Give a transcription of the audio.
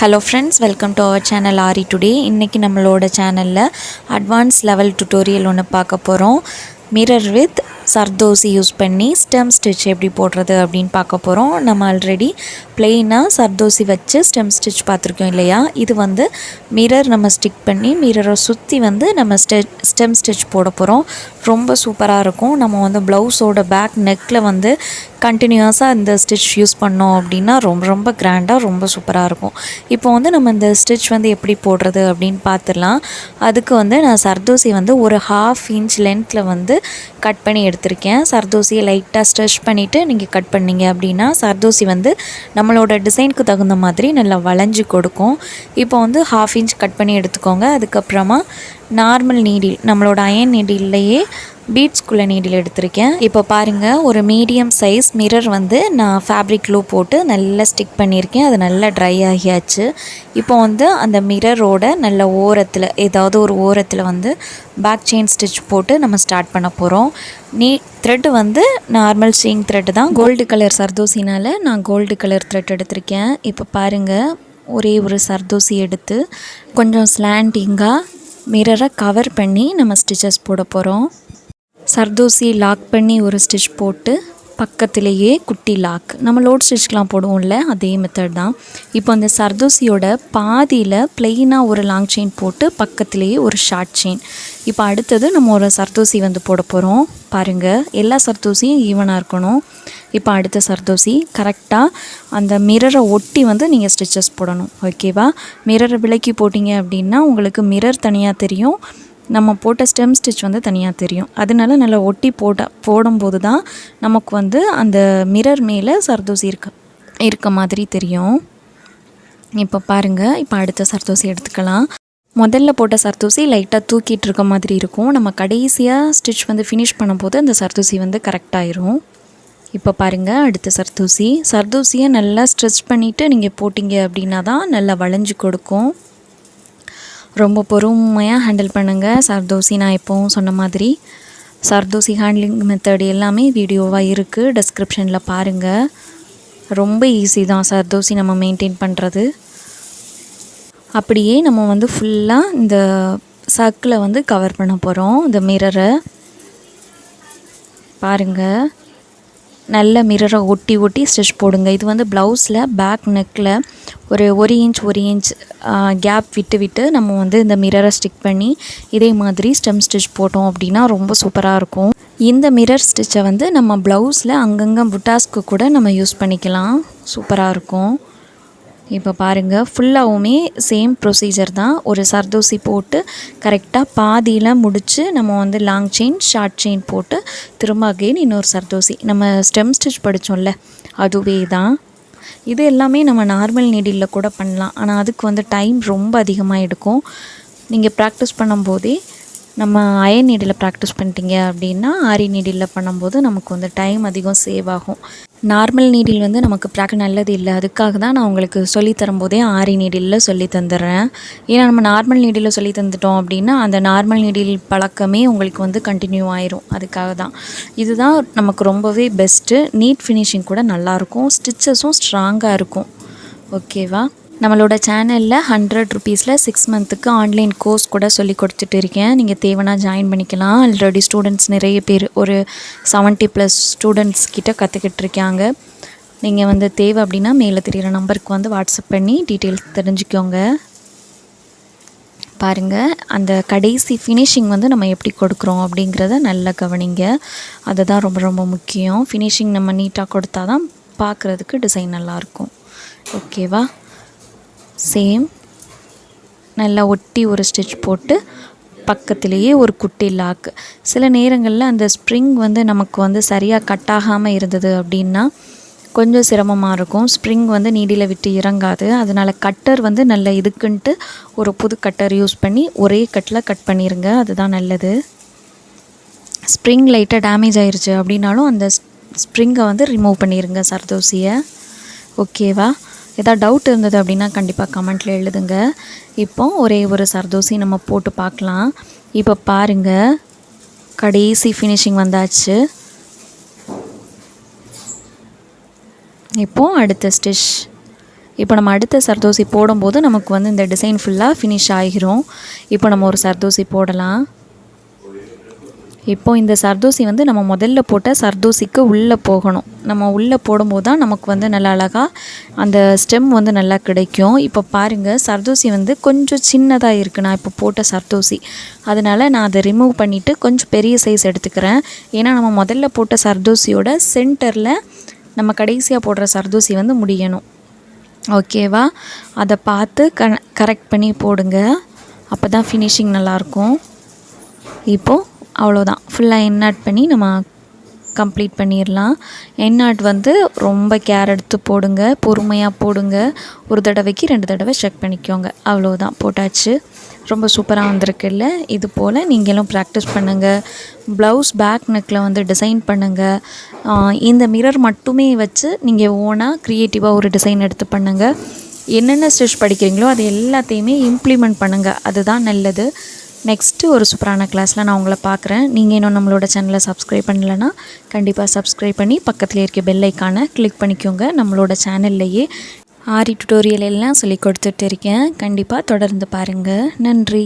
Hello friends, welcome to our channel Aari today. இன்னைக்கு நம்மளோட சேனல்ல advanced level tutorial ஒன்று பார்க்க போகிறோம். mirror with zardosi யூஸ் பண்ணி ஸ்டெம் ஸ்டிச் எப்படி போடுறது அப்படின்னு பார்க்க போகிறோம். நம்ம ஆல்ரெடி பிளெயினாக சர்தோசி வச்சு ஸ்டெம் ஸ்டிச் பார்த்துருக்கோம் இல்லையா. இது வந்து மிரர் நம்ம ஸ்டிக் பண்ணி மிரரை சுற்றி வந்து நம்ம ஸ்டெம் ஸ்டிச் போட போகிறோம். ரொம்ப சூப்பராக இருக்கும். நம்ம வந்து ப்ளவுஸோட பேக் நெக்கில் வந்து கண்டினியூஸாக இந்த ஸ்டிச் யூஸ் பண்ணோம் அப்படின்னா ரொம்ப ரொம்ப கிராண்டாக ரொம்ப சூப்பராக இருக்கும். இப்போ வந்து நம்ம இந்த ஸ்டிச் வந்து எப்படி போடுறது அப்படின்னு பார்த்துடலாம். அதுக்கு வந்து நான் சர்தோசி வந்து ஒரு 1/2 இன்ச் லென்த்தில் வந்து கட் பண்ணி எடுத்திருக்கேன். சர்தோசியை லைட்டாக ஸ்ட்ரெச் பண்ணிவிட்டு நீங்கள் கட் பண்ணிங்க அப்படின்னா சர்தோசி வந்து நம்மளோட டிசைனுக்கு தகுந்த மாதிரி நல்லா வளைஞ்சு கொடுக்கும். இப்போ வந்து 1/2 இன்ச் கட் பண்ணி எடுத்துக்கோங்க. அதுக்கப்புறமா நார்மல் நீடில் நம்மளோட அயன் நீடில்லையே பீட்ஸ்குள்ளே நீடில் எடுத்திருக்கேன். இப்போ பாருங்கள், ஒரு மீடியம் சைஸ் மிரர் வந்து நான் ஃபேப்ரிக் க்ளூ போட்டு நல்லா ஸ்டிக் பண்ணியிருக்கேன். அது நல்லா ட்ரை ஆகியாச்சு. இப்போ வந்து அந்த மிரரோட நல்ல ஓரத்தில் ஏதாவது ஒரு ஓரத்தில் வந்து பேக் செயின் ஸ்டிச் போட்டு நம்ம ஸ்டார்ட் பண்ண போகிறோம். த்ரெட்டு வந்து நார்மல் ஸ்ட்ரிங் த்ரெட்டு தான். கோல்டு கலர் சர்தோசினால் நான் கோல்டு கலர் த்ரெட் எடுத்திருக்கேன். இப்போ பாருங்கள், ஒரே ஒரு சர்தோசி எடுத்து கொஞ்சம் ஸ்லாண்டிங்காக மிரரை கவர் பண்ணி நம்ம ஸ்டிச்சஸ் போட போகிறோம். சர்தோசி லாக் பண்ணி ஒரு ஸ்டிச் போட்டு பக்கத்துலேயே குட்டி லாக் நம்ம லோட் ஸ்டிச்க்கெலாம் போடுவோம்ல, அதே மெத்தட் தான். இப்போ அந்த சர்தோசியோட பாதியில் ப்ளெயினாக ஒரு லாங் செயின் போட்டு பக்கத்துலேயே ஒரு ஷார்ட் செயின். இப்போ அடுத்தது நம்ம ஒரு சர்தோசி வந்து போட போகிறோம். பாருங்கள், எல்லா சர்தோசியும் ஈவனாக இருக்கணும். இப்போ அடுத்த சர்தோசி கரெக்டாக அந்த மிரரை ஒட்டி வந்து நீங்கள் ஸ்டிச்சஸ் போடணும். ஓகேவா? மிரரை விலக்கி போட்டிங்க அப்படின்னா உங்களுக்கு மிரர் தனியாக தெரியும், நம்ம போட்ட ஸ்டெம் ஸ்டிச் வந்து தனியாக தெரியும். அதனால நல்லா ஒட்டி போடும்போது தான் நமக்கு வந்து அந்த மிரர் மேலே சர்தோசி இருக்க மாதிரி தெரியும். இப்போ பாருங்கள், இப்போ அடுத்த சர்தோசி எடுத்துக்கலாம். முதல்ல போட்ட சர்தோசி லைட்டாக தூக்கிட்டு இருக்க மாதிரி இருக்கும். நம்ம கடைசியாக ஸ்டிச் வந்து ஃபினிஷ் பண்ணும்போது அந்த சர்தோசி வந்து கரெக்டாயிரும். இப்போ பாருங்கள், அடுத்த சர்தோசியை நல்லா ஸ்ட்ரெச் பண்ணிவிட்டு நீங்கள் போட்டிங்க அப்படின்னா தான் நல்லா வளைஞ்சு கொடுக்கும். ரொம்ப பொறுமையாக ஹேண்டில் பண்ணுங்கள் சர்தோசி. நான் எப்போவும் சொன்ன மாதிரி சர்தோசி ஹேண்ட்லிங் மெத்தட் எல்லாமே வீடியோவாக இருக்குது, டிஸ்கிரிப்ஷனில் பாருங்கள். ரொம்ப ஈஸி தான் சர்தோசி நம்ம மெயின்டைன் பண்ணுறது. அப்படியே நம்ம வந்து ஃபுல்லாக இந்த சர்க்கிளை வந்து கவர் பண்ண போகிறோம். இந்த மிரரை பாருங்கள், நல்ல மிரரை ஒட்டி ஒட்டி ஸ்டிச் போடுங்க. இது வந்து ப்ளவுஸில் பேக் நெக்கில் ஒரு இன்ச் கேப் விட்டு நம்ம வந்து இந்த மிரரை ஸ்டிக் பண்ணி இதே மாதிரி ஸ்டெம் ஸ்டிச் போட்டோம் அப்படின்னா ரொம்ப சூப்பராக இருக்கும். இந்த மிரர் ஸ்டிச்சை வந்து நம்ம ப்ளவுஸில் அங்கங்கே புட்டாஸ்க்கு கூட நம்ம யூஸ் பண்ணிக்கலாம், சூப்பராக இருக்கும். இப்போ பாருங்கள், ஃபுல்லாகவுமே சேம் ப்ரொசீஜர் தான். ஒரு சர்தோசி போட்டு கரெக்டாக பாதியில் முடித்து நம்ம வந்து லாங் செயின் ஷார்ட் செயின் போட்டு திரும்ப அகைன் இன்னொரு சர்தோசி. நம்ம ஸ்டெம் ஸ்டிச் படித்தோம்ல, அதுவே தான். இது எல்லாமே நம்ம நார்மல் நீடிலில் கூட பண்ணலாம், ஆனால் அதுக்கு வந்து டைம் ரொம்ப அதிகமாக எடுக்கும். நீங்கள் ப்ராக்டிஸ் பண்ணும்போதே நம்ம அயன் நீடில் ப்ராக்டிஸ் பண்ணிட்டீங்க அப்படின்னா ஆரி நீடிலில் பண்ணும்போது நமக்கு வந்து டைம் அதிகம் சேவ் ஆகும். நார்மல் நீடில் வந்து நமக்கு நல்லது இல்லை. அதுக்காக தான் நான் உங்களுக்கு சொல்லி தரும்போதே ஆரி நீடிலில் சொல்லி தந்துடுறேன். ஏன்னா நம்ம நார்மல் நீடிலில் சொல்லி தந்துட்டோம் அப்படின்னா அந்த நார்மல் நீடில் பழக்கமே உங்களுக்கு வந்து கண்டினியூ ஆயிரும். அதுக்காக தான் இதுதான் நமக்கு ரொம்பவே பெஸ்ட்டு. நீட் ஃபினிஷிங் கூட நல்லாயிருக்கும், ஸ்டிச்சஸும் ஸ்ட்ராங்காக இருக்கும். ஓகேவா? நம்மளோட சேனலில் 100 ருபீஸில் 6 மந்த்துக்கு ஆன்லைன் கோர்ஸ் கூட சொல்லி கொடுத்துட்டு இருக்கேன். நீங்கள் தேவைன்னா ஜாயின் பண்ணிக்கலாம். ஆல்ரெடி ஸ்டூடெண்ட்ஸ் நிறைய பேர், ஒரு 70+ ஸ்டூடெண்ட்ஸ் கிட்ட கற்றுக்கிட்டு இருக்காங்க. நீங்கள் வந்து தேவை அப்படின்னா மேலே தெரிகிற நம்பருக்கு வந்து வாட்ஸ்அப் பண்ணி டீட்டெயில்ஸ் தெரிஞ்சுக்கோங்க. பாருங்கள், அந்த கடைசி ஃபினிஷிங் வந்து நம்ம எப்படி கொடுக்குறோம் அப்படிங்கிறத நல்லா கவனிங்க. அதுதான் ரொம்ப ரொம்ப முக்கியம். ஃபினிஷிங் நம்ம நீட்டாக கொடுத்தா தான் பார்க்குறதுக்கு டிசைன் நல்லாயிருக்கும். ஓகேவா? சேம் நல்லா ஒட்டி ஒரு ஸ்டிச் போட்டு பக்கத்துலேயே ஒரு குட்டி லாக். சில நேரங்களில் அந்த ஸ்ப்ரிங் வந்து நமக்கு வந்து சரியாக கட் ஆகாமல் இருந்தது அப்படின்னா கொஞ்சம் சிரமமாக இருக்கும். ஸ்ப்ரிங் வந்து நீடியில் விட்டு இறங்காது. அதனால் கட்டர் வந்து நல்ல இதுக்குன்ட்டு ஒரு புது கட்டர் யூஸ் பண்ணி ஒரே கட்டில் கட் பண்ணிடுங்க, அதுதான் நல்லது. ஸ்ப்ரிங் லைட்டாக டேமேஜ் ஆயிடுச்சு அப்படின்னாலும் அந்த ஸ்ப்ரிங்கை வந்து ரிமூவ் பண்ணிடுங்க சர்தோசியை. ஓகேவா? ஏதாவது டவுட் இருந்தது அப்படின்னா கண்டிப்பாக கமெண்ட்டில் எழுதுங்க. இப்போ ஒரே ஒரு சர்தோசி நம்ம போட்டு பார்க்கலாம். இப்போ பாருங்கள், கடைசி ஃபினிஷிங் வந்தாச்சு. இப்போது அடுத்த ஸ்டிச் இப்போ நம்ம அடுத்த சர்தோசி போடும்போது நமக்கு வந்து இந்த டிசைன் ஃபுல்லாக ஃபினிஷ் ஆகிரும். இப்போ நம்ம ஒரு சர்தோசி போடலாம். இப்போது இந்த சர்தோசி வந்து நம்ம முதல்ல போட்ட சர்தோசிக்கு உள்ளே போகணும். நம்ம உள்ளே போடும்போது தான் நமக்கு வந்து நல்லா அழகாக அந்த ஸ்டெம் வந்து நல்லா கிடைக்கும். இப்போ பாருங்கள், சர்தோசி வந்து கொஞ்சம் சின்னதாக இருக்குது நான் இப்போ போட்ட சர்தோசி. அதனால் நான் அதை ரிமூவ் பண்ணிவிட்டு கொஞ்சம் பெரிய சைஸ் எடுத்துக்கிறேன். ஏன்னா நம்ம முதல்ல போட்ட சர்தோசியோட சென்டரில் நம்ம கடைசியாக போடுற சர்தோசி வந்து முடியணும். ஓகேவா? அதை பார்த்து கரெக்ட் பண்ணி போடுங்க. அப்போ தான் ஃபினிஷிங் நல்லாயிருக்கும். இப்போது அவ்வளோதான், ஃபுல்லாக எண்ணாட் பண்ணி நம்ம கம்ப்ளீட் பண்ணிடலாம். எண்ணாட் வந்து ரொம்ப கேர் எடுத்து போடுங்க, பொறுமையாக போடுங்க. ஒரு தடவைக்கு 2 தடவை செக் பண்ணிக்கோங்க. அவ்வளோதான், போட்டாச்சு. ரொம்ப சூப்பராக வந்திருக்குல்ல? இது போல் நீங்களும் ப்ராக்டிஸ் பண்ணுங்கள். ப்ளவுஸ் பேக் நெக்கில் வந்து டிசைன் பண்ணுங்கள். இந்த மிரர் மட்டுமே வச்சு நீங்கள் ஓனாக க்ரியேட்டிவாக ஒரு டிசைன் எடுத்து பண்ணுங்கள். என்னென்ன ஸ்டிச் படிக்கிறீங்களோ அது எல்லாத்தையுமே இம்ப்ளிமெண்ட் பண்ணுங்கள். அதுதான் நல்லது. நெக்ஸ்ட்டு ஒரு சூப்பரான கிளாஸில் நான் உங்களை பார்க்குறேன். நீங்கள் இன்னும் நம்மளோட சேனலை சப்ஸ்கிரைப் பண்ணலைன்னா கண்டிப்பாக சப்ஸ்கிரைப் பண்ணி பக்கத்தில் இருக்க பெல் ஐக்கானை கிளிக் பண்ணிக்கோங்க. நம்மளோட சேனல்லையே ஆரி டியூட்டோரியல் எல்லாம் சொல்லி கொடுத்துட்டு இருக்கேன். கண்டிப்பாக தொடர்ந்து பாருங்கள். நன்றி.